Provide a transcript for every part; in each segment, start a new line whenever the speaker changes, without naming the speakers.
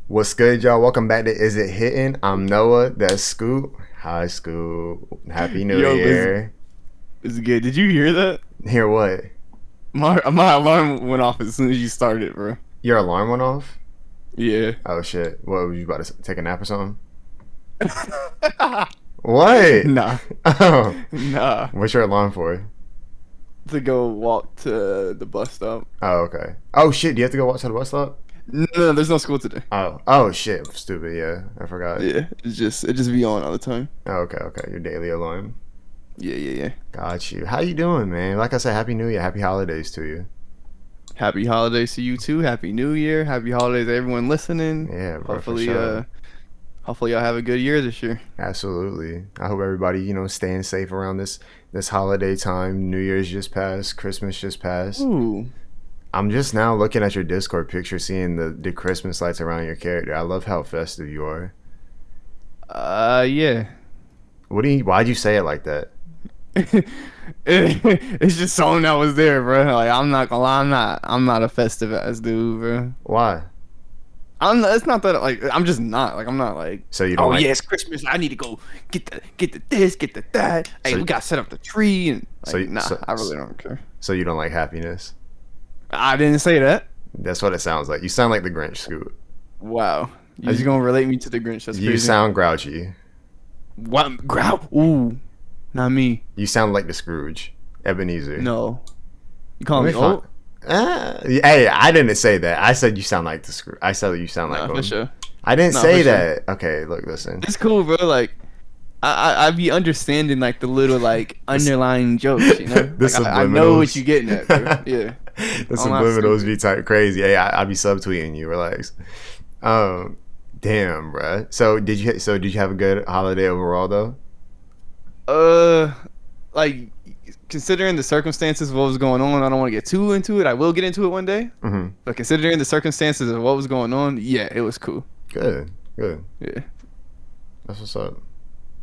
What's good, y'all? Welcome back to Is It Hitting? I'm Noah. That's Scoop. Hi, Scoop. Happy New
Yo,
Year.
it's good. Did you hear that?
Hear what?
My alarm went off as soon as you started, bro.
Your alarm went off?
Yeah.
Oh, shit. What, were you about to take a nap or something? What?
Nah,
Oh.
nah.
What's your alarm for?
To go walk to the bus stop.
Oh, okay. Oh, shit. Do you have to go watch to the bus stop?
No, there's no school today.
Oh, shit. Stupid. Yeah, I forgot.
Yeah, it just be on all the time.
Oh, okay. Your daily alarm.
Yeah.
Got you. How you doing, man? Like I said, Happy New Year. Happy holidays to you.
Happy holidays to you too. Happy New Year. Happy holidays to everyone listening.
Yeah, bro, for
Hopefully,
sure.
hopefully y'all have a good year this year.
Absolutely. I hope everybody, staying safe around this holiday time. New Year's just passed, Christmas just passed.
Ooh.
I'm just now looking at your Discord picture, seeing the Christmas lights around your character. I love how festive you are.
Yeah.
Why'd you say it like that?
It's just something that was there, bro. Like I'm not gonna lie, I'm not a festive ass dude, bro.
Why?
It's not that like I'm just not like I'm not like.
So you don't
Oh
like
yeah, it's Christmas. I need to go get the this, get the that. Hey,
So-
we gotta set up the tree and
So-
like, nah.
so-
I really don't care.
so you don't like happiness?
I didn't say that.
That's what it sounds like. You sound like the Grinch, Scoot.
Wow, you
Are
just
you-
gonna relate me to the Grinch? That's
You
crazy.
sound grouchy.
What growl? Ooh, not me.
You sound like the Scrooge, Ebenezer.
No, you call me
Let me find-
old?
Hey, I didn't say that. I said you sound like the Scrooge. I said you sound like
Nah,
him.
for sure.
I didn't
Nah,
say
for sure.
that. Okay, look, listen.
It's cool, bro. Like, I be understanding like the little like underlying jokes, you know.
The
Like, I know what
subliminals.
you getting at, bro. Yeah.
The
I'm not
subliminals
stupid.
be type crazy. Hey, I be subtweeting you. Relax. Damn, bruh. So did you have a good holiday overall though?
Like considering the circumstances of what was going on, I don't want to get too into it. I will get into it one day.
Mm-hmm.
But considering the circumstances of what was going on, yeah, it was cool.
Good.
Yeah.
That's what's up.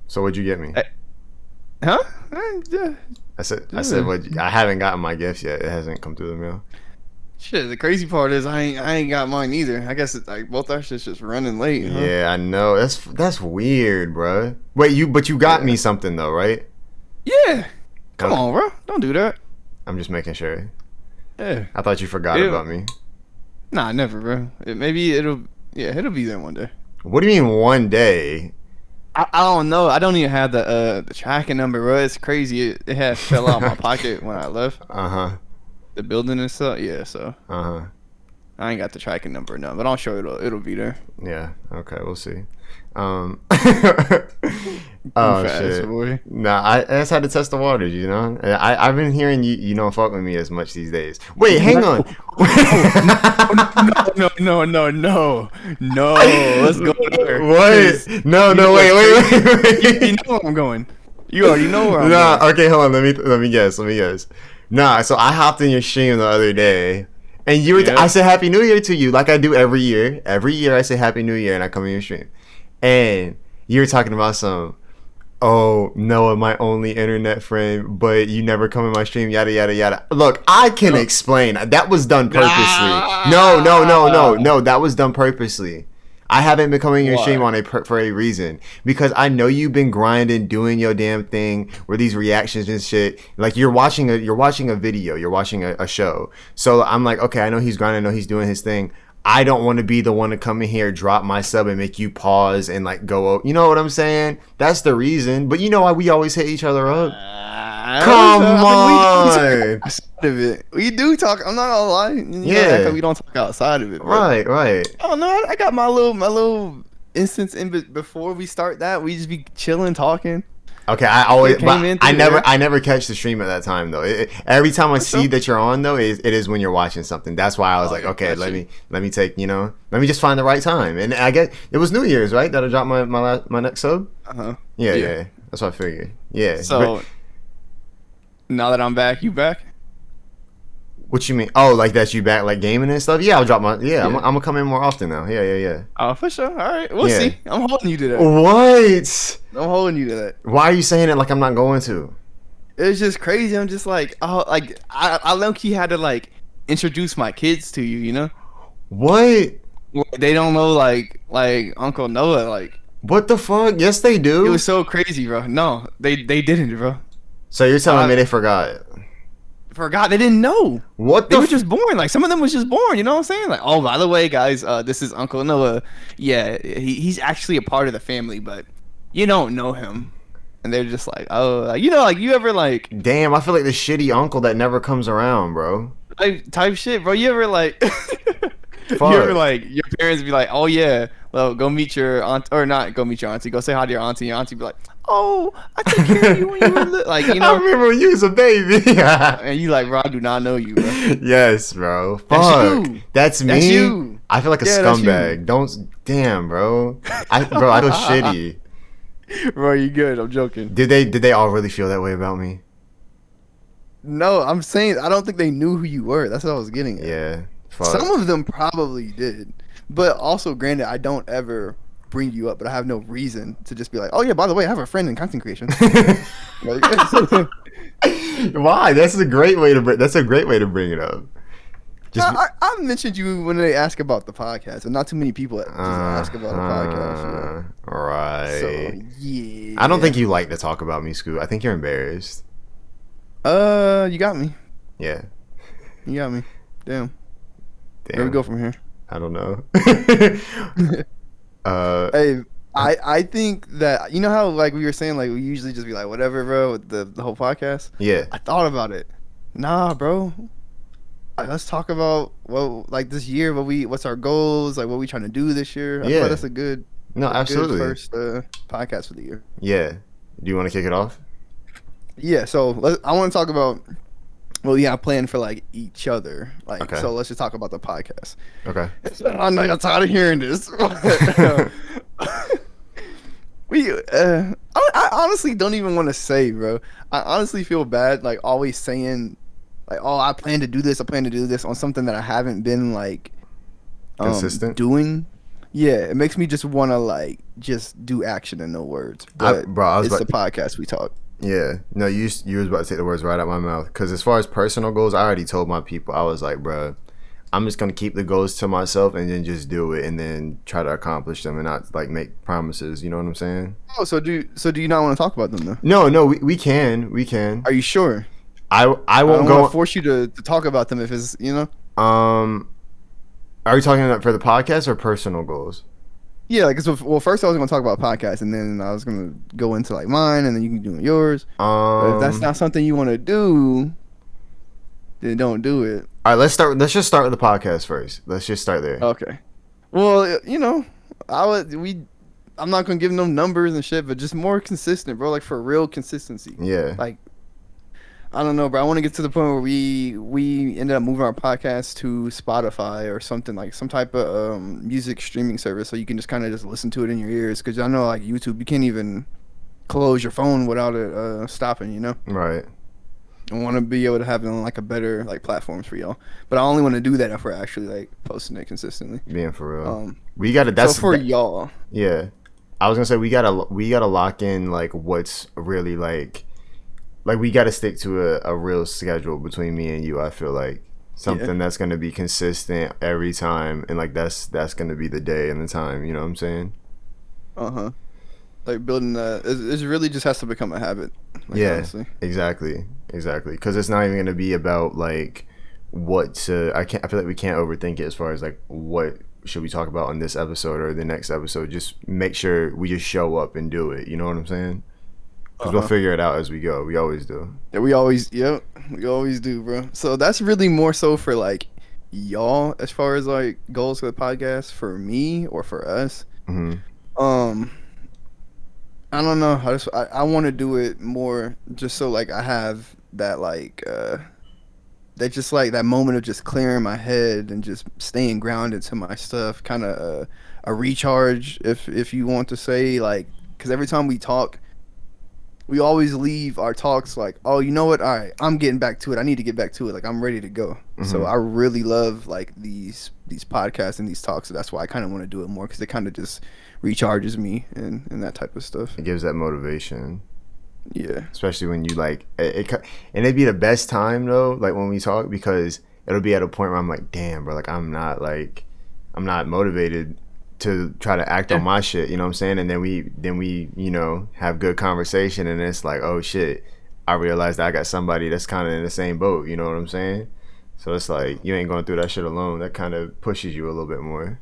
So what'd you get me?
Huh? Yeah.
I said what? I haven't gotten my gift yet. It hasn't come through the mail.
Shit. The crazy part is I ain't got mine either. I guess it's like both our shit's just running late. Huh?
Yeah, I know. That's weird, bruh. Wait, but you got
Yeah.
me something though, right?
Yeah. Come
Okay.
on, bro. Don't do that.
I'm just making sure.
Yeah.
I thought you forgot
Ew.
about me.
Nah, never, bro. Maybe it'll be there one day.
What do you mean one day?
I don't know. I don't even have the tracking number, bro. It's crazy. It had fell out of my pocket when I left
Uh-huh.
the building and stuff. Yeah, so
Uh-huh.
I ain't got the tracking number now, but I'm sure it'll be there.
Yeah. Okay, we'll see. Oh
Fast,
shit.
boy.
Nah, I just had to test the waters, you know. I've been hearing you don't fuck with me as much these days. Wait, hang on.
No. Let's go there.
What? No, wait.
You know where I'm going. You already know where I'm
Nah,
going.
okay, hold on. Let me guess. Nah, so I hopped in your stream the other day, and you were
Yeah.
I said Happy New Year to you, like I do every year. Every year I say Happy New Year, and I come in your stream, and you were talking about some. Oh, Noah, my only internet friend, but you never come in my stream, yada yada yada. Look, I can explain. That was done purposely. No, that was done purposely. I haven't been coming in your
Why?
stream for a reason, because I know you've been grinding, doing your damn thing with these reactions and shit. Like you're watching a video, you're watching a show. So I'm like, okay, I know he's grinding, I know he's doing his thing. I don't want to be the one to come in here, drop my sub, and make you pause and like go. You know what I'm saying? That's the reason. But you know why we always hit each other up? Come on.
Outside of it. We do talk. I'm not gonna lie.
Yeah.
We don't talk outside of it. Bro.
Right.
I don't know. I got my little instance in before we start that. We just be chilling, talking.
Okay, I always,
Came
but
in
I
through
never,
there.
I never catch the stream at that time though. Every time I see
so?
that you're on though, it is when you're watching something. That's why I was
Oh,
like,
yeah,
okay,
gotcha.
let me take, let me just find the right time. And I get it was New Year's, right? That I dropped my next sub.
Uh-huh.
Yeah. That's what I figured. Yeah.
So now that I'm back, you back?
What you mean? Oh, like that you back like gaming and stuff? Yeah, I'll drop my. Yeah, I'm
Yeah.
gonna come in more often now. Yeah.
Oh, for sure. All right, we'll
Yeah.
see. I'm holding you to that.
What?
I'm holding you to that.
Why are you saying it like I'm not going to?
It's just crazy. I'm just like, oh, like I low key had to like introduce my kids to you. You know?
What?
They don't know like Uncle Noah. Like
What the fuck? Yes, they
it
do.
was so crazy, bro. No, they didn't, bro.
So you're telling
Uh,
me they forgot?
Forgot they didn't know.
What
They
the?
were just born. Like some of them was just born. You know what I'm saying? Like, oh, by the way, guys, this is Uncle Noah. Yeah, he's actually a part of the family, but you don't know him. And they're just like, oh, like, you know, like you ever
Damn, I feel like the shitty uncle that never comes around, bro.
type shit, bro. You ever you ever
Fuck.
your parents be like, oh yeah, well go meet your aunt or not go meet your auntie, go say hi to your auntie. Your auntie be like, oh, I took care of you when you were like, you
I
know,
remember when you was a baby.
and you like, bro, I do not know you, bro.
Yes, bro. Fuck.
That's you.
That's me.
That's you.
I feel like a
Yeah, that's you.
scumbag. Don't. Damn, bro. I feel shitty.
Bro, you good? I'm joking.
Did they all really feel that way about me?
No, I'm saying I don't think they knew who you were. That's what I was getting at.
Yeah. Fuck.
Some of them probably did, but also, granted, I don't ever bring you up, but I have no reason to just be like, oh yeah, by the way, I have a friend in content creation. Like,
Why? That's a great way to bring. That's a great way to bring it up. Just.
I mentioned you when they ask about the podcast, and not too many people just ask about the podcast.
Right.
So yeah,
I don't think you like to talk about me, Scoot. I think you're embarrassed.
You got me.
Yeah.
You got me. Damn.
Damn.
Where we go from here?
I don't know.
Hey, I think that you know how like we were saying like we usually just be like whatever, bro, with the whole podcast.
Yeah.
I thought about it. Nah, bro. Let's talk about like this year, what's our goals, like what we trying to do this year. I feel
Yeah.
like that's a good,
No, absolutely.
good first podcast for the year.
Yeah. Do you want to kick it off?
Yeah, so I want to talk about. Well, yeah, I plan for like each other. Like,
Okay.
so let's just talk about the podcast.
Okay.
I know you're tired of hearing this. I honestly don't even want to say, bro. I honestly feel bad, like always saying, like, oh, I plan to do this. I plan to do this on something that I haven't been like
Consistent?
doing. Yeah, it makes me just want to like just do action and no words. But
I was
it's
about-
the podcast we talk.
Yeah. No, you was about to take the words right out my mouth. Because as far as personal goals, I already told my people. I was like, bro, I'm just gonna keep the goals to myself and then just do it and then try to accomplish them and not like make promises. You know what I'm saying?
Oh, so do you not want to talk about them though?
No, we can.
Are you sure?
I
I
won't
don't
go.
want to force you to talk about them if it's
Are you talking about for the podcast or personal goals?
Yeah, like, well, first I was gonna talk about podcasts, and then I was gonna go into like mine, and then you can do yours. But if that's not something you want to do, then don't do it.
All right, let's just start with the podcast first. Let's just start there.
Okay. Well, you know, I'm not gonna give no numbers and shit, but just more consistent, bro. Like for real consistency.
Yeah.
Like, I don't know, bro. I want to get to the point where we ended up moving our podcast to Spotify or something, like some type of music streaming service, so you can just kind of just listen to it in your ears. Because I know like YouTube, you can't even close your phone without it stopping. You know.
Right.
I want to be able to have it on like a better like platforms for y'all. But I only want to do that if we're actually like posting it consistently.
Being for real. We gotta.
So for y'all.
Yeah. I was gonna say we gotta lock in like what's really like we gotta stick to a real schedule between me and you. I feel like something that's gonna be consistent every time, and like that's gonna be the day and the time. You know what I'm saying?
Like building that, it really just has to become a habit. Like,
yeah,
honestly.
exactly. Because it's not even gonna be about like what to. I feel like we can't overthink it as far as like what should we talk about on this episode or the next episode. Just make sure we just show up and do it. You know what I'm saying? Because we'll figure it out as we go. We always do.
Yeah, we always do, bro. So that's really more so for like y'all as far as like goals for the podcast. For me or for us, I don't know. I want to do it more just so like I have that like that just like that moment of just clearing my head and just staying grounded to my stuff, kind of a recharge if you want to say, like, because every time we talk, we always leave our talks like, oh, you know what, all right, I'm getting back to it, I need to get back to it, like I'm ready to go. So I really love like these podcasts and these talks, so that's why I kind of want to do it more, because it kind of just recharges me and that type of stuff.
It gives that motivation.
Yeah,
especially when you like it, and it'd be the best time though, like when we talk, because it'll be at a point where I'm like, damn, bro, like I'm I'm not motivated to try to act on my shit, you know what I'm saying? And then we you know, have good conversation, and it's like, oh shit, I realized that I got somebody that's kind of in the same boat, you know what I'm saying? So it's like you ain't going through that shit alone. That kind of pushes you a little bit more.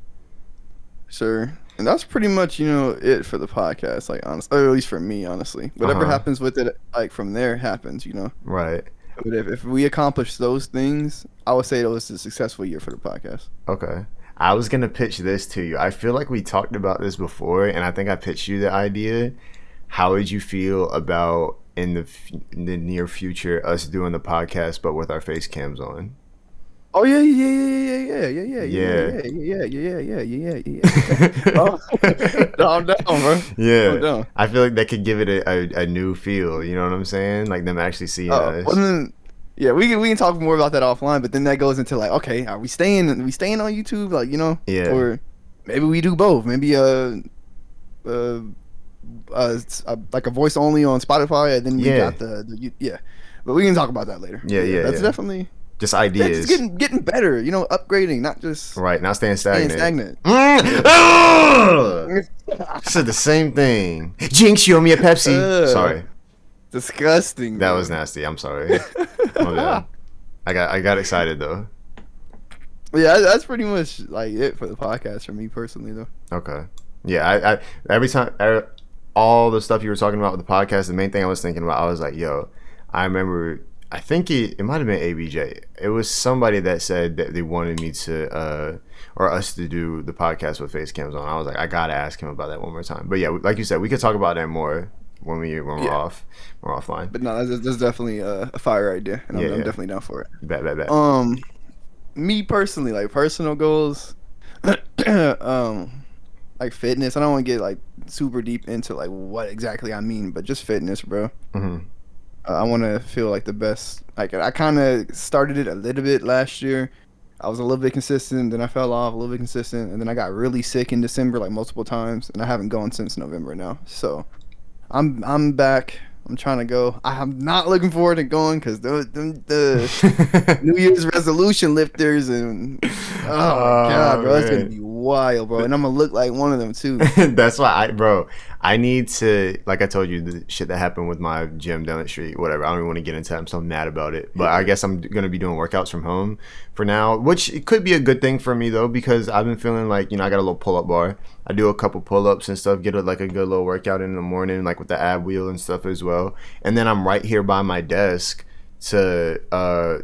Sure. And that's pretty much, it for the podcast, like, honestly, or at least for me, honestly. Whatever
Uh-huh.
happens with it, like, from there happens.
Right.
But if we accomplish those things, I would say it was a successful year for the podcast.
Okay. I was gonna pitch this to you. I feel like we talked about this before, and I think I pitched you the idea. How would you feel about in the near future us doing the podcast but with our face cams on?
Oh yeah, yeah, yeah, yeah, yeah,
Yeah.
yeah, yeah, yeah, yeah, yeah, yeah, yeah, yeah, yeah. Oh, no, I'm down, bro. I'm
Yeah.
down.
I feel like that could give it a new feel. You know what I'm saying? Like them actually seeing
Well
us.
then, yeah, we can talk more about that offline. But then that goes into like, okay, are we staying on YouTube, like
Yeah.
or maybe we do both. Maybe uh, like a voice only on Spotify, and then we
Yeah.
got yeah. But we can talk about that later.
Yeah.
But yeah,
Yeah.
that's
Yeah.
definitely
Just
that's just
ideas.
getting better. Upgrading, not just
Right. Not staying
staying
stagnant.
stagnant.
Ugh! Said the same thing. Jinx, you owe me a Pepsi.
Ugh.
Sorry.
Disgusting.
That was
man.
nasty. I'm sorry. My bad. I got excited though.
Yeah, that's pretty much like it for the podcast for me personally, though.
Okay. Yeah, I every time all the stuff you were talking about with the podcast, the main thing I was thinking about, I was like, yo, I remember I think it might have been ABJ. It was somebody that said that they wanted me to or us to do the podcast with face cams on. I was like, I gotta ask him about that one more time. But yeah, like you said, we could talk about that more when we're
Yeah,
we're offline.
but no, that's definitely a fire idea, and
Yeah,
I'm
yeah.
definitely down for it.
Bet.
Me personally, like personal goals, um, like fitness. I don't want to get like super deep into like what exactly I mean, but just fitness, bro.
Hmm.
I want to feel like the best. Like I kind of started it a little bit last year. I was a little bit consistent, then I fell off a little bit consistent, and then I got really sick in December like multiple times, and I haven't gone since November now. So I'm back. I'm trying to go. I'm not looking forward to going because the New Year's resolution lifters and oh my god,
Oh
bro, it's gonna
man.
be wild, bro, and I'm gonna look like one of them too.
That's why bro, I need to, like I told you, the shit that happened with my gym down the street, whatever. I don't even want to get into that. I'm so mad about it. But I guess I'm going to be doing workouts from home for now, which it could be a good thing for me, though, because I've been feeling like, I got a little pull up bar. I do a couple pull ups and stuff, get like a good little workout in the morning, like with the ab wheel and stuff as well. And then I'm right here by my desk. To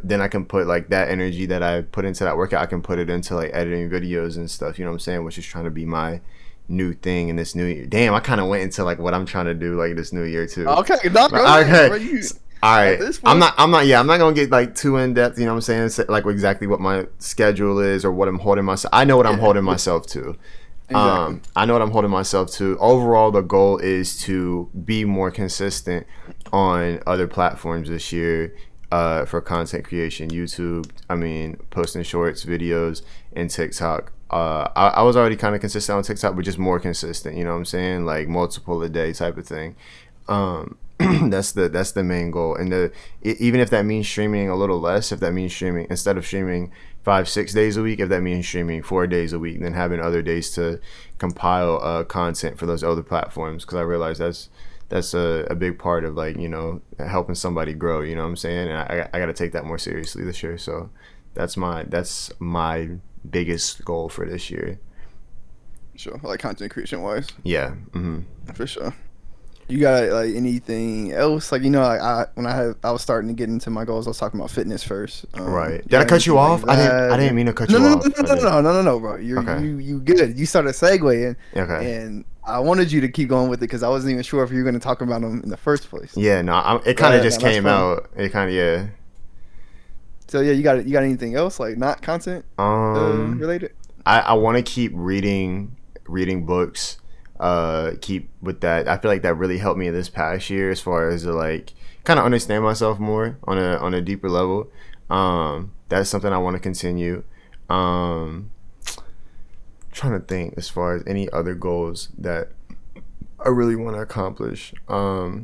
then I can put like that energy that I put into that workout, I can put it into like editing videos and stuff, you know what I'm saying, which is trying to be my new thing in this new year. Damn, I kind of went into like what I'm trying to do like this new year too.
Okay, Doc, go ahead, bro.
Okay. All
At
right.
this point,
I'm not going to get like too in depth, you know what I'm saying? Say, like exactly what my schedule is or what I'm holding myself. I know what I'm
yeah,
holding myself to.
exactly.
I know what I'm holding myself to. Overall, the goal is to be more consistent on other platforms this year for content creation. YouTube, posting shorts, videos, and TikTok. I was already kind of consistent on TikTok, but just more consistent. You know what I'm saying? Like multiple a day type of thing. That's the main goal. And even if that means streaming a little less, if that means streaming instead of streaming 5-6 days a week, if that means streaming 4 days a week, then having other days to compile content for those other platforms, because I realize that's a big part of like helping somebody grow. You know what I'm saying? And I got to take that more seriously this year. So that's my biggest goal for this year.
Sure, like content creation wise,
Yeah.
for sure. You got like anything else? Like like I was starting to get into my goals, I was talking about fitness first.
Right. Did
You
I
got
cut you
anything
off?
like
I
that?
didn't mean to cut
No,
you
no, no,
off.
no, no, no, no, bro.
Okay.
You good. You started segueing,
Okay.
and I wanted you to keep going with it because I wasn't even sure if you were going to talk about them in the first place.
Yeah. No. It kind of just
That's
came
fun.
out. It kind of yeah.
So yeah, you got anything else like not content related?
I want to keep reading books. Keep with that. I feel like that really helped me this past year as far as to like kind of understand myself more on a deeper level. That's something I want to continue. Trying to think as far as any other goals that I really want to accomplish. I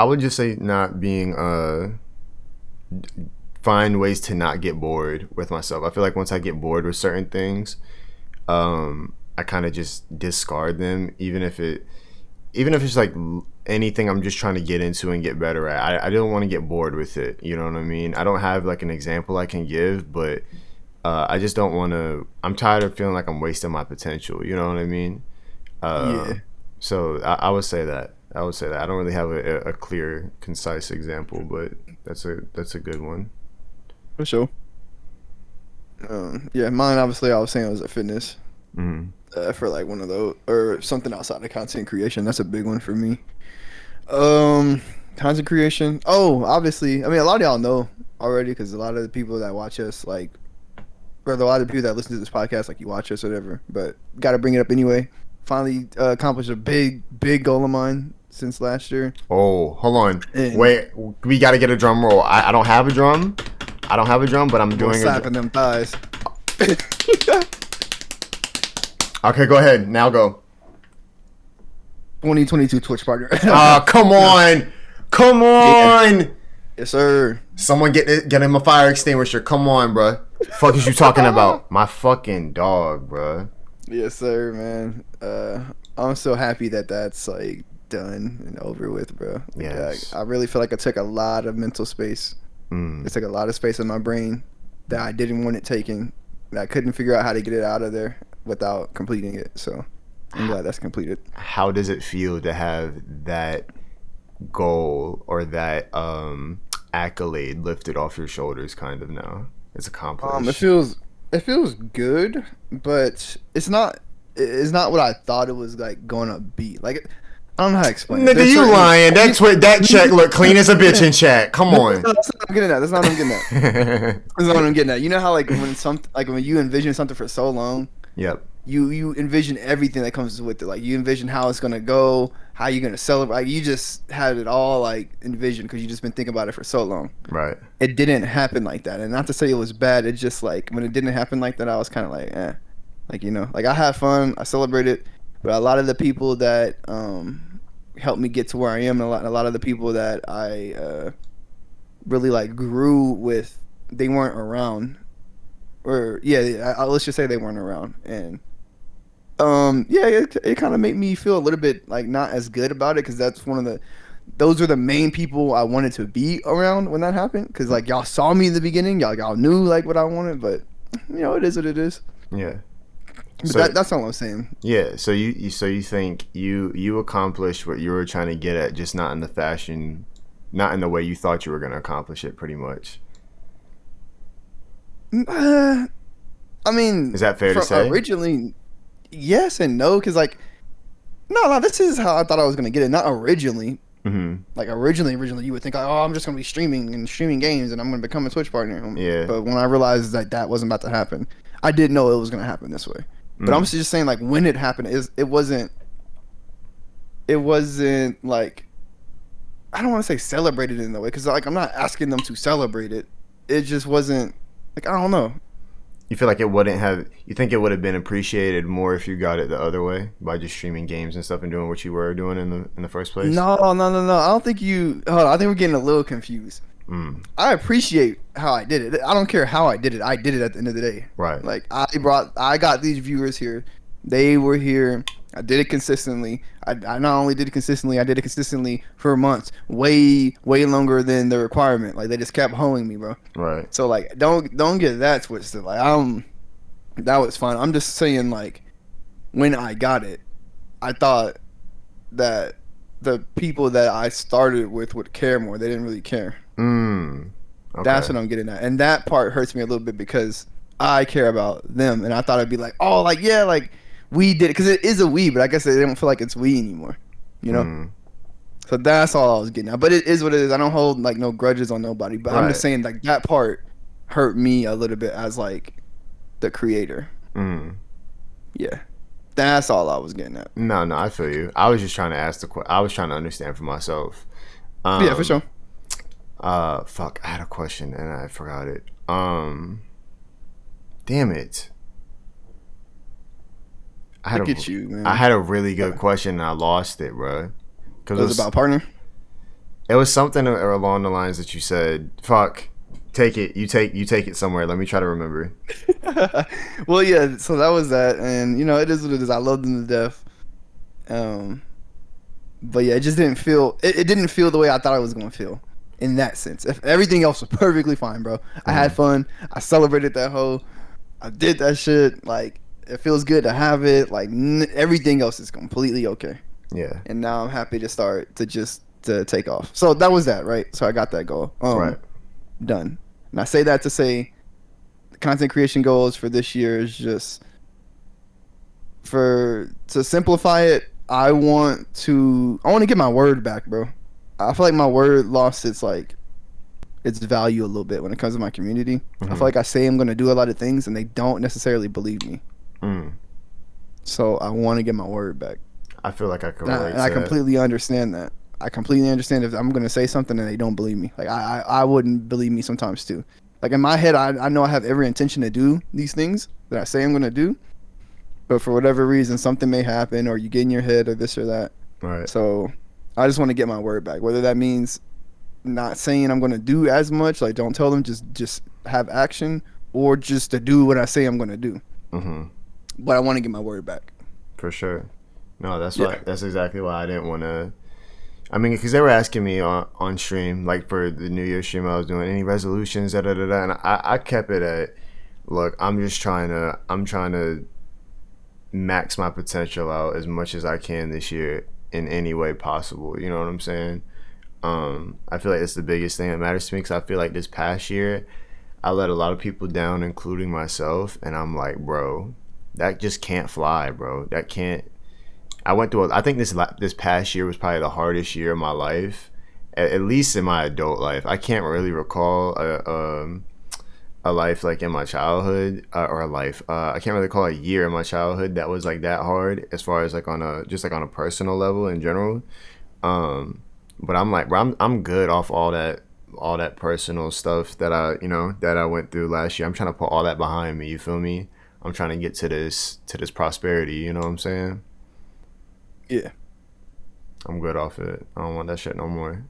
would just say not being find ways to not get bored with myself. I feel like once I get bored with certain things, I kind of just discard them, even if it's like anything I'm just trying to get into and get better at. I don't want to get bored with it. You know what I mean? I don't have like an example I can give, but I just don't want to. I'm tired of feeling like I'm wasting my potential. You know what I mean?
Yeah.
So I would say that. I would say that. I don't really have a clear, concise example, but that's a good one.
For sure. Yeah, mine obviously I was saying was a fitness. For like one of those or something outside of content creation. That's a big one for me. Content creation. Oh, obviously. I mean, a lot of y'all know already because a lot of the people that watch us, like, or a lot of the people that listen to this podcast, like, you watch us or whatever. But got to bring it up anyway. Finally accomplished a big goal of mine since last year.
Oh, hold on.
And
wait, we got to get a drum roll. I don't have a drum. But I'm doing
slapping them thighs.
Okay, go ahead. Now go.
2022 Twitch partner.
Come on. Come on.
Yeah. Yes, sir.
Someone get him a fire extinguisher. Come on, bro. Fuck is you talking about? My fucking dog, bro.
Yes, sir, man. I'm so happy that that's like done and over with, bro. Like,
Yes.
I really feel like I took a lot of mental space. It took a lot of space in my brain that I didn't want it taken. That I couldn't figure out how to get it out of there without completing it. So I'm glad that's completed.
How does it feel to have that goal or that accolade lifted off your shoulders kind of now? It's accomplished.
It feels good, but it's not what I thought it was like going to be. Like, I don't know how to explain it.
Nigga, you lying. That check look clean as a bitch in chat. Come on.
That's not what I'm getting at. That's not what I'm getting at. That's not what I'm getting at. You know how like when you envision something for so long,
Yep.
you envision everything that comes with it. Like you envision how it's gonna go, how you're gonna celebrate. Like, you just had it all like envisioned because you just been thinking about it for so long.
Right.
It didn't happen like that, and not to say it was bad. It just like when it didn't happen like that, I was kind of like, like, you know, like I had fun, I celebrated, but a lot of the people that helped me get to where I am, and a lot of the people that I really like grew with, they weren't around. Or let's just say they weren't around, and it kind of made me feel a little bit like not as good about it because that's those are the main people I wanted to be around when that happened because like y'all saw me in the beginning, y'all knew like what I wanted, but you know it is what it is.
Yeah.
But
So,
that's all I'm saying.
yeah. So you think you accomplished what you were trying to get at, just not in the fashion, not in the way you thought you were going to accomplish it, pretty much.
I mean,
Is that fair to say?
Originally, yes and no, because like, no, this is how I thought I was gonna get it. Not originally.
Mm-hmm.
Like originally, you would think, like, oh, I'm just gonna be streaming games, and I'm gonna become a Twitch partner.
Yeah.
But when I realized that wasn't about to happen, I didn't know it was gonna happen this way. But I'm just saying, like, when it happened, it wasn't like, I don't want to say celebrated in the way, because like I'm not asking them to celebrate it. It just wasn't like, I don't know.
You feel like you think it would have been appreciated more if you got it the other way by just streaming games and stuff and doing what you were doing in the first place?
No. I don't think hold on, I think we're getting a little confused. I appreciate how I did it. I don't care how I did it. I did it at the end of the day.
Right.
Like I got these viewers here. They were here. I did it consistently. I not only did it consistently, I did it consistently for months, way longer than the requirement. Like they just kept hoeing me, bro.
Right.
So like, don't get that twisted. Like that was fun. I'm just saying, like, when I got it, I thought that the people that I started with would care more. They didn't really care.
Okay.
That's what I'm getting at, and that part hurts me a little bit because I care about them, and I thought it'd be like, oh, like, yeah, like we did it, because it is a we, but I guess they don't feel like it's we anymore, you know. So that's all I was getting at. But it is what it is. I don't hold like no grudges on nobody, but I'm just saying, like, that part hurt me a little bit as like the creator. Yeah, that's all I was getting at.
No, I feel you. I was just trying to ask I was trying to understand for myself.
Yeah, for sure.
Fuck, I had a question and I forgot it. Damn it.
Look at you, man.
I had a really good question and I lost it, bro.
It was about partner?
It was something along the lines that you said. Fuck. Take it. You take it somewhere. Let me try to remember.
Well, yeah. So that was that, and it is what it is. I love them to death. But yeah, it just didn't feel. It didn't feel the way I thought it was gonna feel. In that sense, if everything else was perfectly fine, bro. I had fun. I celebrated that whole. I did that shit. Like, it feels good to have it. Like, everything else is completely okay.
Yeah.
And now I'm happy to start to take off. So that was that, right? So I got that goal.
Right.
Done. And I say that to say, the content creation goals for this year is just to simplify it. I want to get my word back, bro. I feel like my word lost its value a little bit when it comes to my community. I feel like I say I'm gonna do a lot of things and they don't necessarily believe me. So I want to get my word back.
I feel like I can
relate. And I completely understand that. I completely understand if I'm gonna say something and they don't believe me. Like I wouldn't believe me sometimes too. Like in my head, I know I have every intention to do these things that I say I'm gonna do, but for whatever reason, something may happen, or you get in your head, or this or that.
Right.
So I just want to get my word back. Whether that means not saying I'm gonna do as much, like don't tell them, just have action, or just to do what I say I'm gonna do. But I want to get my word back.
For sure. No, that's exactly why I didn't want to. I mean, because they were asking me on stream, like for the New Year's stream I was doing, any resolutions, and I kept it at, look, I'm trying to max my potential out as much as I can this year in any way possible. You know what I'm saying? I feel like that's the biggest thing that matters to me, because I feel like this past year I let a lot of people down, including myself, and I'm like, bro, that just can't fly, bro. That can't. I went through. I think this past year was probably the hardest year of my life, at least in my adult life. I can't really recall a life like in my childhood, or a life. I can't really recall a year in my childhood that was like that hard, as far as like on a personal level in general. But I'm like, bro, I'm good off all that personal stuff that I went through last year. I'm trying to put all that behind me. You feel me? I'm trying to get to this prosperity. You know what I'm saying?
Yeah.
I'm good off it. I don't want that shit no more.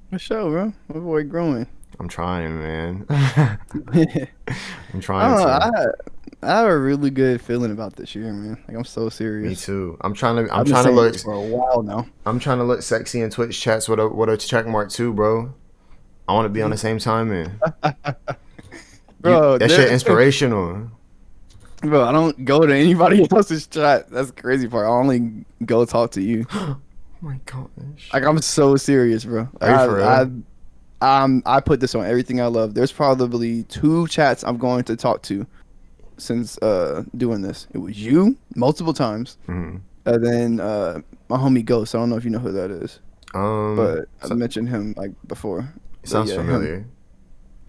For sure, bro. My boy growing.
I'm trying, man. I'm
trying to. I have a really good feeling about this year, man. Like, I'm so serious.
Me too. I'm trying to look
for a while now.
I'm trying to look sexy in Twitch chats with a check mark too, bro. I want to be on the same time, man. Bro, that shit inspirational.
Bro, I don't go to anybody else's chat. That's the crazy part. I only go talk to you.
Oh my gosh.
Like, I'm so serious, bro.
Are you for real?
I put this on everything I love. There's probably 2 chats I'm going to talk to since doing this. It was you multiple times, and then my homie Ghost. I don't know if you know who that is, but I mentioned him like before.
Sounds familiar.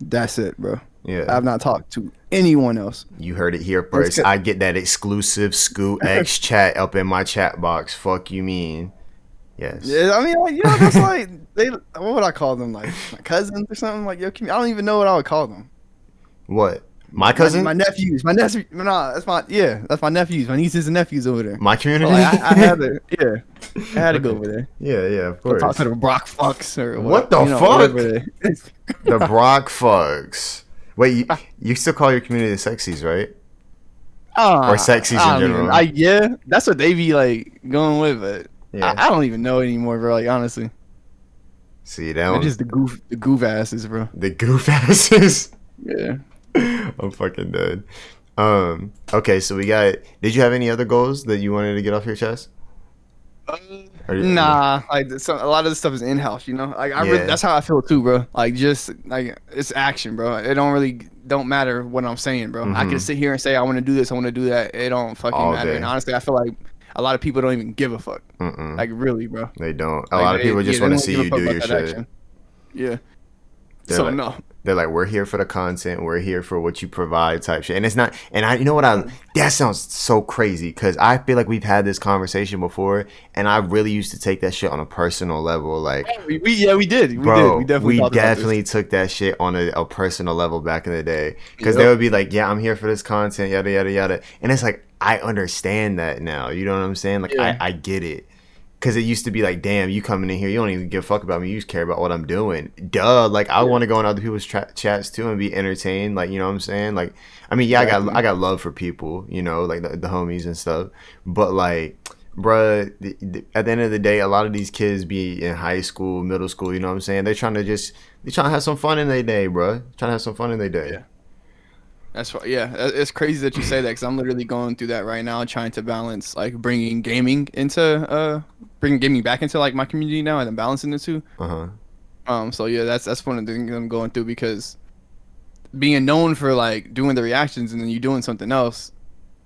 That's it, bro.
Yeah,
I've not talked to anyone else.
You heard it here first. I get that exclusive Scoot X chat up in my chat box. Fuck you mean? Yes.
Yeah, I mean, like, that's like what would I call them? Like my cousins or something? Like, I don't even know what I would call them.
What? My cousin?
My nephews. My nephew. No, that's my nephews. My nieces and nephews over there.
My community?
Like, I had to go over there.
Yeah, of course.
Talk to the Brock fucks or
what the fuck? The Brock fucks. Wait, you still call your community the sexies, right? Or sexies in general?
Yeah, that's what they be like going with, but yeah. I don't even know anymore, bro. Like, honestly.
See, that one.
Just the goof asses, bro.
The goof asses?
Yeah.
I'm fucking dead. Okay, so we got. Did you have any other goals that you wanted to get off your chest?
Nah, like a lot of this stuff is in house, you know. Like that's how I feel too, bro. Like, just like it's action, bro. It don't matter what I'm saying, bro. I can sit here and say I want to do this, I want to do that. It don't fucking
all
matter.
Day.
And honestly, I feel like a lot of people don't even give a fuck. Like, really, bro.
They don't. A lot of people just want to see you do your shit.
Action. Yeah. So no.
They're like, we're here for the content. We're here for what you provide, type shit. And it's not. And that sounds so crazy, because I feel like we've had this conversation before, and I really used to take that shit on a personal level. Like,
we did.
We definitely took that shit on a personal level back in the day, because they would be like, yeah, I'm here for this content, yada yada yada. And it's like, I understand that now. You know what I'm saying? Like, I get it. Because it used to be like, damn, you coming in here, you don't even give a fuck about me. You just care about what I'm doing. Duh. Like, I want to go in other people's chats too and be entertained. Like, you know what I'm saying? Like, I mean, yeah,
Exactly.
I got love for people, you know, like the homies and stuff. But like, bruh, at the end of the day, a lot of these kids be in high school, middle school. You know what I'm saying? They trying to have some fun in their day, bruh. Trying to have some fun in their day.
Yeah. That's why, yeah, it's crazy that you say that because I'm literally going through that right now, trying to balance like bringing gaming back into like my community now, and then balancing the two.
Uh huh.
So yeah, that's one of the things I'm going through because being known for like doing the reactions and then you doing something else,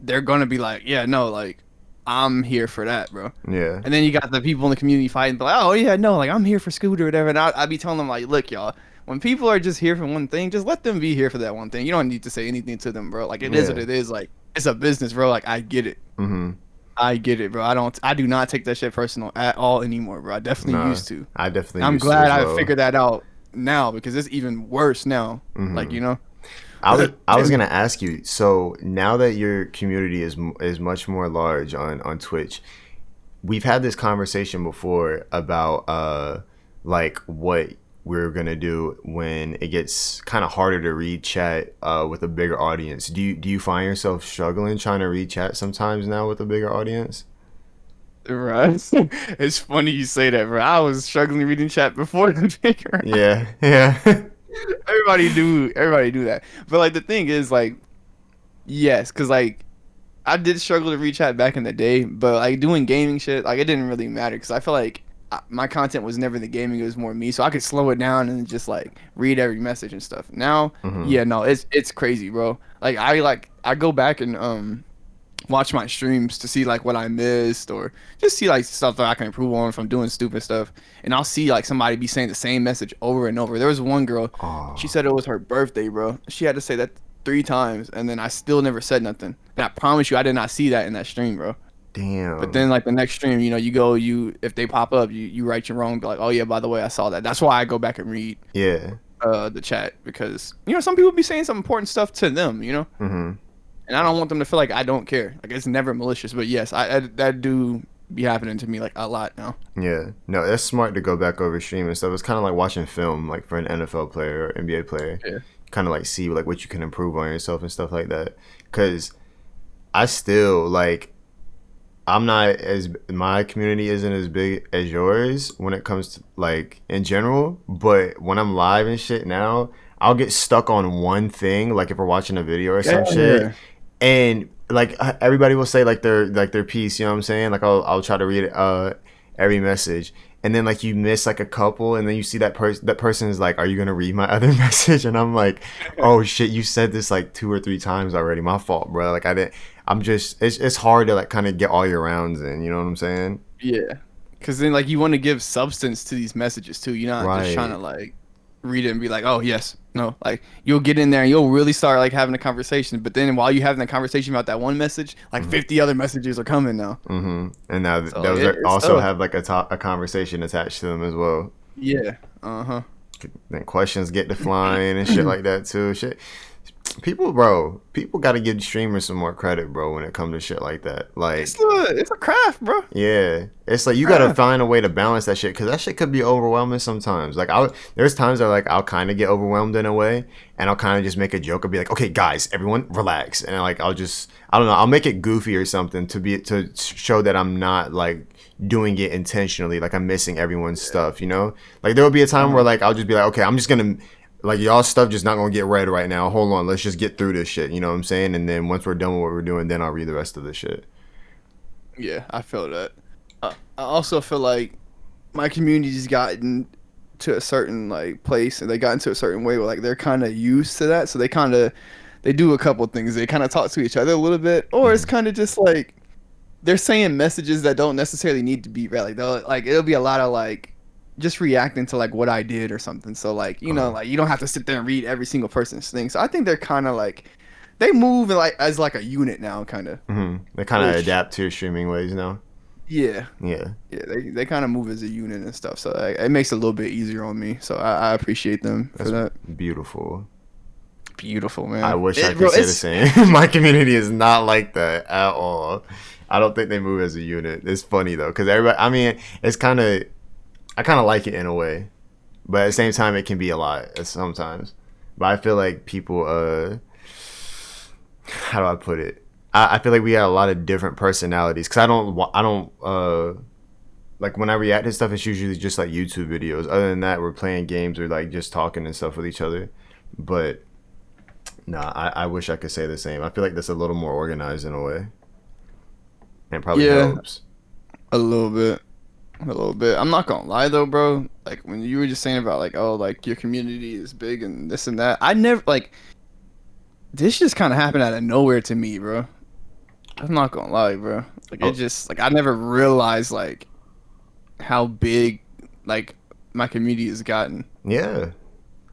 they're gonna be like, yeah, no, like I'm here for that, bro.
Yeah.
And then you got the people in the community fighting, like, oh yeah, no, like I'm here for Scooter or whatever. And I'd be telling them like, look, y'all, when people are just here for one thing, just let them be here for that one thing. You don't need to say anything to them, bro. Like it is what
Yeah.
it is. Like it's a business, bro. Like I get it.
Mm-hmm.
I get it, bro. I do not take that shit personal at all anymore, bro. I definitely
Nah,
used to.
I definitely
I'm
used to
glad
as
I
well.
figured that out now because it's even worse now. Like,
Mm-hmm.
you know?
I was gonna ask you. So now that your community is much more large on Twitch, we've had this conversation before about like what we're gonna do when it gets kind of harder to read chat with a bigger audience. Do you find yourself struggling trying to read chat sometimes now with a bigger audience?
Right. It's funny you say that, bro. I was struggling reading chat before the figure.
Yeah, yeah.
Everybody do that. But like the thing is like yes, cuz like I did struggle to read chat back in the day, but like doing gaming shit, like it didn't really matter cuz I feel like my content was never the gaming, it was more me. So I could slow it down and just like read every message and stuff. Now,
Hmm.
yeah, no, it's crazy, bro. Like I go back and watch my streams to see like what I missed or just see like stuff that I can improve on if I'm doing stupid stuff. And I'll see like somebody be saying the same message over and over. There was one girl, she
Oh,
said it was her birthday, bro. She had to say that 3 times and then I still never said nothing. And I promise you I did not see that in that stream, bro. But
damn.
then like the next stream, you know, you go, you if they pop up, you write your own, be like, oh yeah, by the way, I saw that. That's why I go back and read
Yeah.
the chat because you know some people be saying some important stuff to them, you know,
Hmm.
and I don't want them to feel like I don't care. Like it's never malicious, but yes, I that do be happening to me like a lot now.
Yeah. No, that's smart to go back over stream and stuff. It's kind of like watching film, like for an NFL player or NBA player.
Yeah.
Kind of like see like what you can improve on yourself and stuff like that. Cause I still like I'm not as my community isn't as big as yours when it comes to like in general, but when I'm live and shit now, I'll get stuck on one thing, like if we're watching a video or some shit,
Yeah.
and like everybody will say like their piece, you know what I'm saying? Like I'll try to read every message. And then like you miss like a couple and then you see that person is like, are you gonna read my other message? And I'm like, oh shit, you said this like 2 or 3 times already. My fault, bro. Like I didn't I'm just it's hard to like kind of get all your rounds in, you know what I'm saying?
Yeah. Cause then like you want to give substance to these messages too. You're not just trying to
Right.
like read it and be like, oh yes, no. Like you'll get in there and you'll really start like having a conversation. But then while you're having a conversation about that one message, like
Hmm.
50 other messages are coming now.
And now
So like,
those
it's
also
tough.
have like a conversation attached to them as well.
Yeah. Uh-huh.
Then questions get to flying and shit like that too. Shit, people got to give streamers some more credit, bro, when it comes to shit like that. Like,
It's a craft, bro.
yeah, it's like you got to
Craft.
find a way to balance that shit because that shit could be overwhelming sometimes. Like, there's times that like I'll kind of get overwhelmed in a way, and I'll kind of just make a joke and be like, okay, guys, everyone relax, and like I don't know, I'll make it goofy or something to show that I'm not like doing it intentionally, like I'm missing everyone's stuff, you know? Like there will be a time where
Uh-huh.
like I'll just be like, okay, I'm just gonna like y'all stuff just not gonna get read right now. Hold on, let's just get through this shit. You know what I'm saying? And then once we're done with what we're doing, then I'll read the rest of the shit.
Yeah, I feel that. I also feel like my community's gotten to a certain like place and they got into a certain way where like they're kind of used to that, so they do a couple things. They kind of talk to each other a little bit, or it's
Hmm.
kind of just like they're saying messages that don't necessarily need to be read. Like they'll like it'll be a lot of like just reacting to like what I did or something. So like you know
Uh,
like you don't have to sit there and read every single person's thing. So I think they're kind of like they move like as like a unit now, kind of.
they kind of
Which
adapt to your streaming ways now.
yeah,
Yeah,
yeah, they kind of move as a unit and stuff. So like, it makes it a little bit easier on me. So I appreciate them for
that's
that.
beautiful.
beautiful, man.
I wish I could say the same. My community is not like that at all. I don't think they move as a unit. It's funny though, because everybody. I mean, it's kind of. I kind of like it in a way, but at the same time, it can be a lot sometimes. But I feel like people. How do I put it? I feel like we got a lot of different personalities. Cause I don't. Like when I react to stuff, it's usually just like YouTube videos. Other than that, we're playing games or like just talking and stuff with each other. But nah, I wish I could say the same. I feel like that's a little more organized in a way, and probably helps.
A little bit. A little bit. I'm not gonna lie though, bro. Like when you were just saying about like, oh, like your community is big and this and that. I never like. This just kind of happened out of nowhere to me, bro. I'm not gonna lie, bro. Like it just like I never realized like how big like my community has gotten.
Yeah.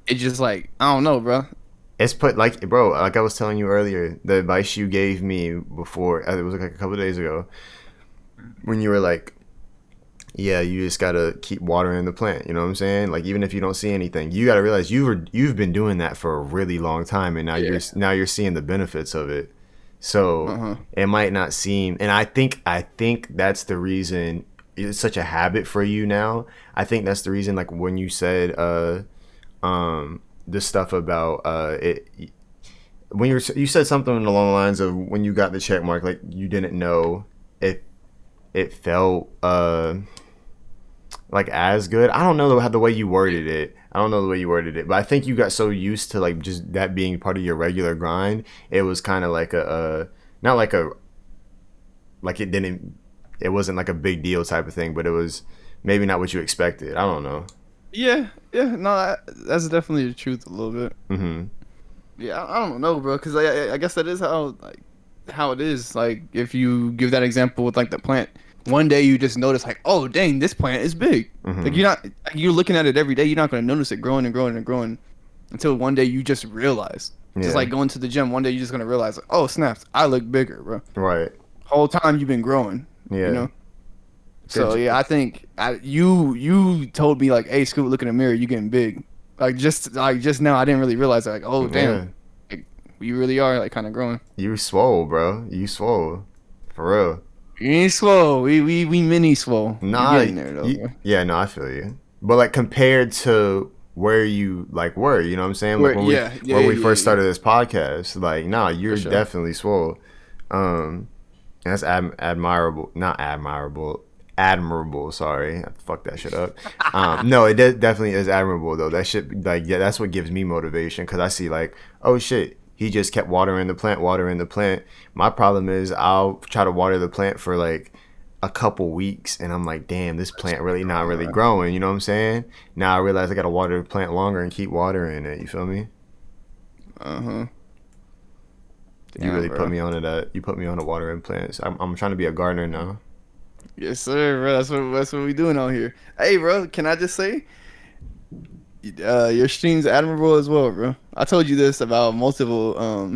It just like I don't know, bro.
It's put like, bro, like I was telling you earlier, the advice you gave me before, it was like a couple of days ago, when you were like, yeah, you just gotta keep watering the plant. You know what I'm saying? Like even if you don't see anything, you gotta realize you've been doing that for a really long time, and now you're seeing the benefits of it. So it might not seem, and I think that's the reason it's such a habit for you now. I think that's the reason. Like when you said this stuff about it. When you said something along the lines of when you got the check mark, like you didn't know if it felt like as good. I don't know the way you worded it. But I think you got so used to like just that being part of your regular grind. It was kind of like not like it wasn't like a big deal type of thing, but it was maybe not what you expected. I don't know.
Yeah, no, that's definitely the truth a little bit.
Mm-hmm.
Yeah, I don't know, bro, because I guess that is how it is. Like if you give that example with like the plant. One day you just notice like, oh dang, this plant is big.
Mm-hmm.
Like you're looking at it every day. You're not gonna notice it growing and growing and growing until one day you just realize. Yeah. Just like going to the gym, one day you're just gonna realize, like, oh snaps, I look bigger, bro.
Right.
Whole time you've been growing. Yeah. You know. So yeah, I think you told me like, hey, Scoot, look in the mirror, you getting big. Like just now, I didn't really realize that. Like, oh damn, like, you really are like kind of growing.
You swole, bro. You swole, for real.
You ain't swole. We mini swole.
Nah, there, though, yeah, no, I feel you. But like compared to where you like were, you know what I'm saying? Like when we first started this podcast, like nah, you're definitely swole. That's admirable. Sorry, fuck that shit up. No, it definitely is admirable though. That shit, like, yeah, that's what gives me motivation, because I see like, oh shit, he just kept watering the plant. My problem is I'll try to water the plant for like a couple weeks, and I'm like, damn, this plant really not really growing. You know what I'm saying? Now I realize I gotta water the plant longer and keep watering it. You feel me? You really put me onto that. You put me on to watering plants. I'm trying to be a gardener now.
Yes, sir, bro. That's what we doing out here. Hey, bro, can I just say, your stream's admirable as well, bro. I told you this about multiple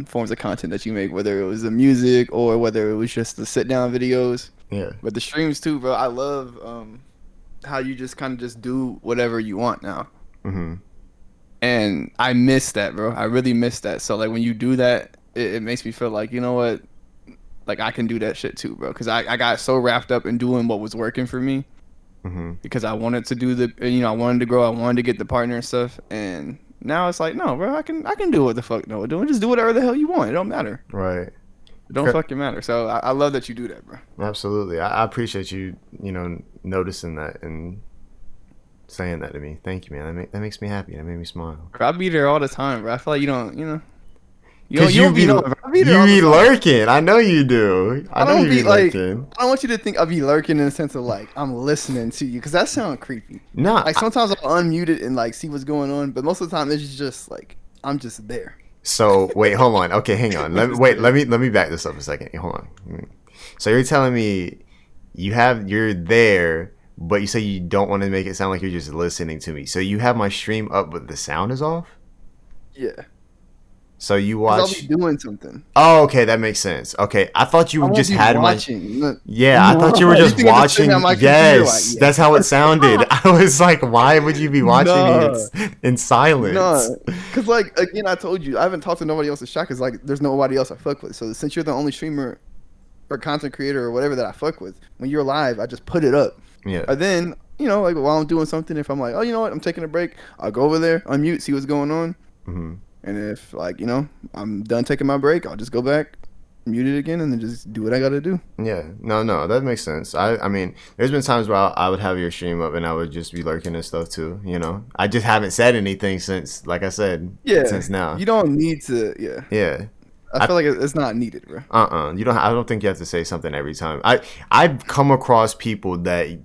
forms of content that you make, whether it was the music or whether it was just the sit down videos.
Yeah.
But the streams too, bro. I love how you just kind of just do whatever you want now.
Mm-hmm.
And I miss that, bro. I really miss that. So like when you do that, it makes me feel like, you know what? Like I can do that shit too, bro. Because I got so wrapped up in doing what was working for me.
Mm-hmm.
Because I wanted to do I wanted to grow. I wanted to get the partner and stuff. And now it's like, no, bro. I can do what the fuck no we're doing. Just do whatever the hell you want. It don't matter.
Right.
It don't fucking matter. So I love that you do that, bro.
Absolutely. I appreciate you, noticing that and saying that to me. Thank you, man. That makes me happy. That made me smile.
Bro, I be there all the time, bro. I feel like you don't,
Because you be lurking. I know you do. I know you be lurking.
I don't want you to think I be lurking in the sense of like I'm listening to you, because that sounds creepy.
Nah.
Like sometimes I'll unmute it and like see what's going on, but most of the time it's just like I'm just there.
So wait, hold on. Okay, hang on. Let me back this up a second. Hold on. So you're telling me you're there, but you say you don't want to make it sound like you're just listening to me. So you have my stream up, but the sound is off?
Yeah.
So you
Because I'll
watch.
be doing something.
Oh, okay, that makes sense. Okay, I thought
I
you
won't
just
be
had my.
watching. No,
Yeah, I thought you were
you
just
think I'm just sitting at
watching.
my computer like,
Yes,
yeah.
that's how it sounded. I was like, why would you be watching me
No,
in silence?
no. Because, like, again, I told you, I haven't talked to nobody else in Shot because, like, there's nobody else I fuck with. So since you're the only streamer or content creator or whatever that I fuck with, when you're live, I just put it up.
Yeah.
And then, you know, like, while I'm doing something, if I'm like, oh, you know what, I'm taking a break, I'll go over there, unmute, see what's going on.
Hmm.
And if, like, you know, I'm done taking my break, I'll just go back, mute it again, and then just do what I gotta do.
Yeah. No, that makes sense. I mean, there's been times where I would have your stream up and I would just be lurking and stuff too. You know, I just haven't said anything since, like I said,
Yeah.
since now.
You don't need to, yeah.
Yeah.
I feel like it's not needed, bro.
You don't. I don't think you have to say something every time. I've come across people that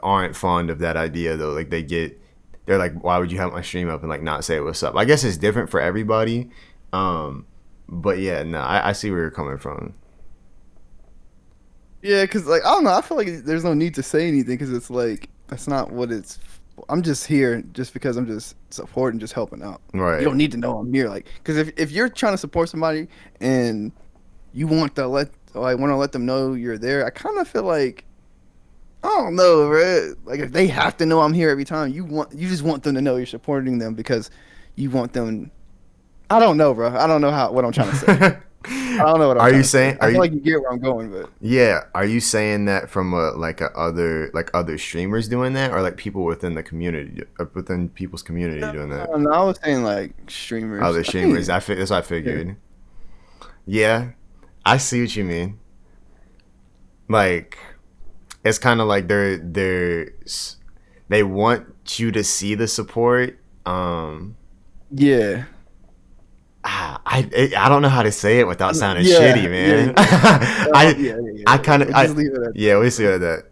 aren't fond of that idea though. Like they're like, why would you have my stream up and like not say what's up? I guess it's different for everybody. But yeah, no, I see where you're coming from.
Yeah, because, like, I don't know. I feel like there's no need to say anything because it's like, that's not what it's. I'm just here just because I'm just supporting, just helping out.
Right.
You don't need to know I'm here. Like, because if you're trying to support somebody and you want to want to let them know you're there, I kind of feel like, I don't know, right? Like, if they have to know I'm here every time, you just want them to know you're supporting them because you want them. I don't know, bro. I don't know what I'm trying to say. I don't know what I'm
Are
trying
you
to
saying?
say. I feel like you get where I'm going, but
Yeah. Are you saying that from other streamers doing that, or like people within the community, within people's community doing that?
no, I was saying like streamers.
Other streamers.
I
That's what I figured. Yeah, I see what you mean. Like, it's kind of like they want you to see the support.
yeah.
I don't know how to say it without sounding
Yeah,
shitty, man.
yeah.
I kind of
We'll just leave it at
yeah, we see it at that.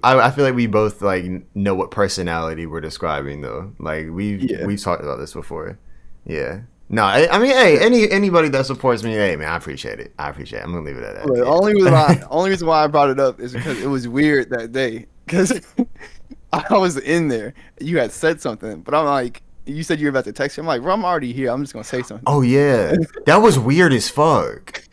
I feel like we both like know what personality we're describing though. Like we've talked about this before. Yeah. No, I mean, hey, anybody that supports me, hey man, I appreciate it. I'm gonna leave it at that.
But
Yeah.
only reason why I brought it up is because it was weird that day. Because I was in there. You had said something, but I'm like, you said you were about to text me. I'm like, bro, I'm already here. I'm just gonna say something.
Oh yeah, that was weird as fuck.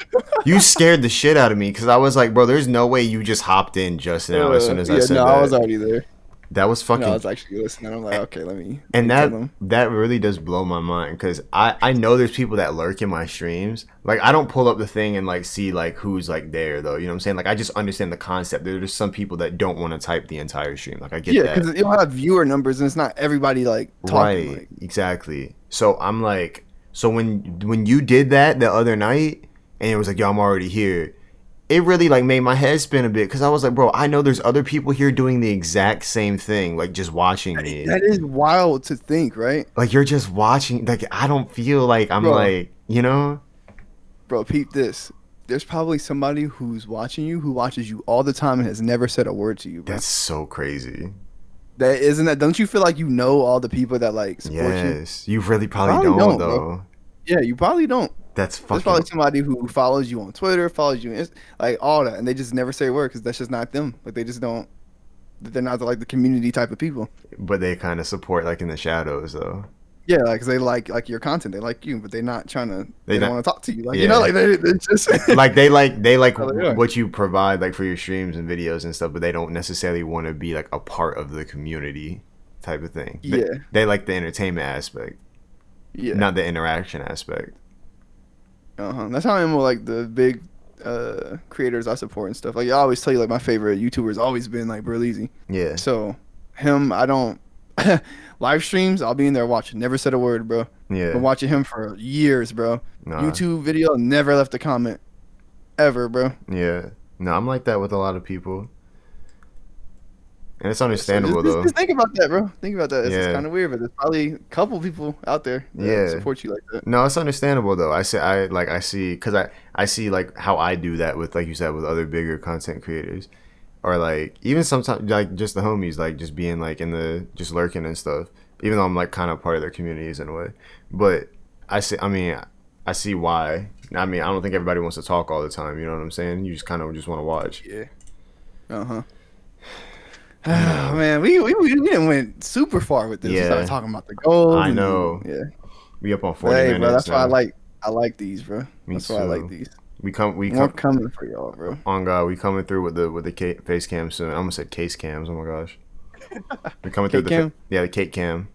You scared the shit out of me because I was like, bro, there's no way you just hopped in just now as soon as I said
no,
that.
I was already there.
That was fucking.
No, I was actually listening. I'm like, okay, let me.
And
tell them.
that really does blow my mind because I know there's people that lurk in my streams. Like I don't pull up the thing and like see like who's like there though. You know what I'm saying? Like I just understand the concept. There's just some people that don't want to type the entire stream. Like I get
Yeah,
that.
because you'll have viewer numbers and it's not everybody like talking.
Right.
Like,
Exactly. So I'm like, so when you did that the other night and it was like, yo, I'm already here. It really like made my head spin a bit because I was like, bro, I know there's other people here doing the exact same thing, like just watching me.
that is wild to think, right?
Like you're just watching. Like I don't feel like I'm
Bro.
like, you know.
Bro, peep this. There's probably somebody who's watching you who watches you all the time and has never said a word to you, bro.
That's so crazy.
That isn't that. Don't you feel like you know all the people that like support you?
Yes, you really probably
Probably
don't
don't,
though.
bro. Yeah, you probably don't.
That's
There's
fucking.
probably somebody who follows you on Twitter, follows you, like all that, and they just never say a word because that's just not them. Like they just don't. They're not like the community type of people.
But they kind of support like in the shadows though.
Yeah, like 'cause they like your content, they like you, but they're not trying to. They
not-
don't want to talk to you, like
Yeah.
you know, like they just
Like they like
Oh, they are.
what you provide like for your streams and videos and stuff, but they don't necessarily want to be like a part of the community type of thing.
Yeah.
They like the entertainment aspect,
yeah.
not the interaction aspect.
That's how I am with like the big creators I support and stuff. Like I always tell you, like my favorite YouTuber has always been like Burleezy.
Yeah.
So him, I don't live streams. I'll be in there watching. Never said a word, bro.
Yeah.
Been watching him for years, bro.
Nah.
YouTube video, never left a comment, ever, bro.
Yeah. No, I'm like that with a lot of people. And it's
So
understandable though.
just think about that, bro. Think about that. It's
Yeah.
kind of weird, but there's probably a couple people out there that
Yeah.
support you like that.
No, it's understandable though. I see because I see like how I do that with like you said with other bigger content creators, or like even sometimes like just the homies like just being like in the just lurking and stuff. Even though I'm like kind of part of their communities in a way, but I see why. I mean, I don't think everybody wants to talk all the time. You know what I'm saying? You just kind of just want to watch.
Yeah. Oh, man, we didn't went super far with this. We
Yeah.
started talking about the gold.
I know.
Yeah.
We up on 40
Hey,
minutes
bro, that's
now.
why I like these, bro.
Me
That's why I like
too.
these.
We
More
come
coming for y'all, bro.
on God. We coming through with the face cam soon. I almost said case cams. Oh my gosh. We coming through
Cake cam?
the cake cam.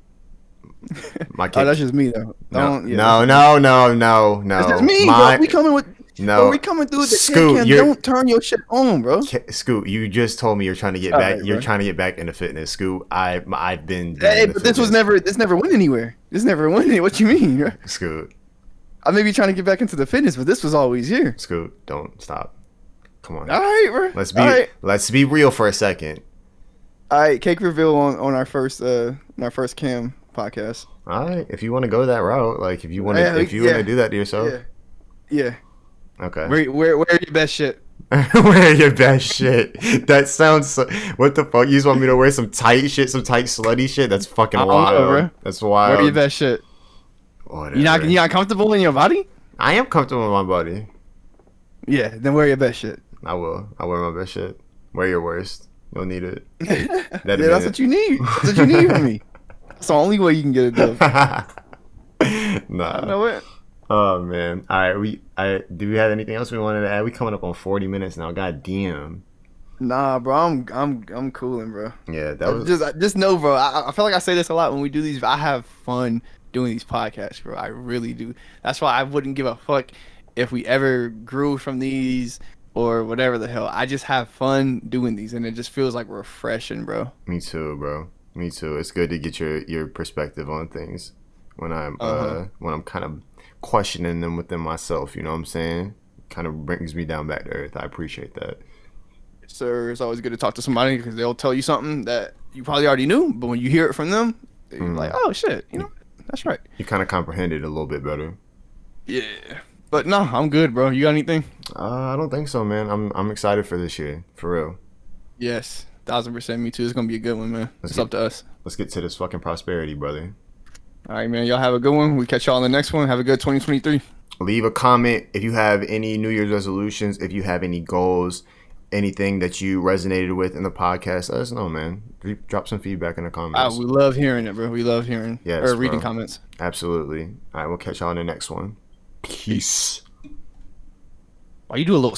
My
Oh,
cake.
that's just me though.
No,
Don't. Yeah,
no, no, no, no,
that's just
no.
me, bro.
My
We coming with. Bro,
no.
we coming through with the cake
Scoot,
cam.
you're
Don't turn your shit on, bro.
Scoot. You just told me you're trying to get
All
back.
right,
You're
bro.
trying to get back into fitness, Scoot. I've been
Hey,
doing the
but this was
fitness.
never. This never went anywhere. This never went anywhere. What you mean? Bro?
Scoot.
I may be trying to get back into the fitness, but this was always here.
Scoot. Don't stop. Come on.
All right, bro.
Let's be real for a second.
All right. Cake reveal on our first cam podcast.
All right, if you want to go that route, like if you want
Yeah,
to, if you want to do that to yourself,
Yeah.
okay.
Where are your best shit?
Wear your best shit. That sounds. What the fuck? You just want me to wear some tight shit, some tight slutty shit? That's fucking
I don't
wild.
know, bro.
That's wild.
Where are your best shit?
Whatever.
You not comfortable in your body?
I am comfortable with my body.
Yeah. Then wear your best shit.
I will. I wear my best shit. Wear your worst. You'll need it.
Yeah, that's what you need. That's what you need from me. That's the only way you can get it done.
Nah.
I know it.
Oh man. All right. Do we have anything else we wanted to add? We coming up on 40 minutes now. God damn.
Nah, bro, I'm cooling, bro.
Yeah, that was.
Just know, bro. I feel like I say this a lot when we do these. I have fun doing these podcasts, bro. I really do. That's why I wouldn't give a fuck if we ever grew from these or whatever the hell. I just have fun doing these, and it just feels like refreshing, bro.
Me too, bro. Me too. It's good to get your perspective on things when I'm kind of questioning them within myself. You know what I'm saying? Kind of brings me down back to earth. I appreciate that.
Sir, it's always good to talk to somebody because they'll tell you something that you probably already knew, but when you hear it from them, you're like, oh shit, you know, that's right.
You kind of comprehend it a little bit better.
Yeah. But no, I'm good, bro. You got anything?
I don't think so, man. I'm excited for this year, for real.
Yes, 1000%. Me too. It's gonna be a good one, man. It's up to us.
Let's get to this fucking prosperity, brother.
All right, man. Y'all have a good one. We catch y'all on the next one. Have a good 2023.
Leave a comment if you have any New Year's resolutions, if you have any goals, anything that you resonated with in the podcast. Let us know, man. Drop some feedback in the comments.
We love hearing it, bro. We love hearing
Yes,
or reading
bro.
comments.
Absolutely. All right, we'll catch y'all on the next one. Peace.
Why you do a little